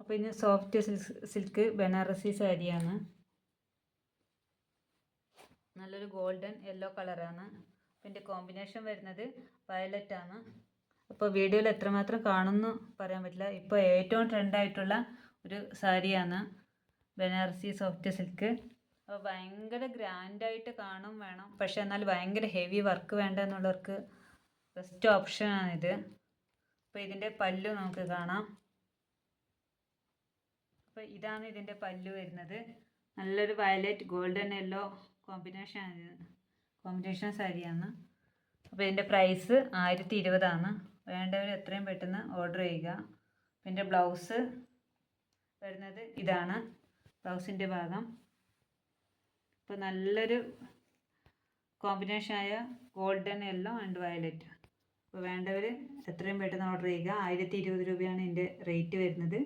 അപ്പോൾ ഇനി soft silk Banarasi സാരിയാണ്. നല്ലൊരു ഗോൾഡൻ യെല്ലോ കളറാണ്. ഇതിൻ്റെ കോമ്പിനേഷൻ വരുന്നത് വയലറ്റ് ആണ്. അപ്പോൾ വീഡിയോയിൽ എത്രമാത്രം കാണുന്നു പറയാൻ പറ്റില്ല. ഇപ്പോൾ ഏറ്റവും ട്രെൻഡായിട്ടുള്ള ഒരു സാരിയാണ് ബനാറസി സോഫ്റ്റ് സിൽക്ക്. അപ്പോൾ ഭയങ്കര ഗ്രാൻഡായിട്ട് കാണും വേണം, പക്ഷേ എന്നാൽ ഭയങ്കര ഹെവി വർക്ക് വേണ്ട എന്നുള്ളവർക്ക് ബെസ്റ്റ് ഓപ്ഷനാണിത്. അപ്പോൾ ഇതിൻ്റെ പല്ലു നമുക്ക് കാണാം. അപ്പോൾ ഇതാണ് ഇതിൻ്റെ പല്ലു വരുന്നത്. നല്ലൊരു വയലറ്റ് ഗോൾഡൻ യെല്ലോ കോമ്പിനേഷൻ സാരിയാണ്. അപ്പോൾ ഇതിൻ്റെ പ്രൈസ് 1020 വേണ്ടവർ എത്രയും പെട്ടെന്ന് ഓർഡർ ചെയ്യുക. പിന്നെ ബ്ലൗസ് വരുന്നത് ഇതാണ് ബ്ലൗസിൻ്റെ ഭാഗം. അപ്പോൾ നല്ലൊരു കോമ്പിനേഷനായ ഗോൾഡൻ യെല്ലോ ആൻഡ് വയലറ്റ്. അപ്പോൾ വേണ്ടവർ എത്രയും പെട്ടെന്ന് ഓർഡർ ചെയ്യുക. 1020 രൂപയാണ് ഇതിൻ്റെ റേറ്റ് വരുന്നത്.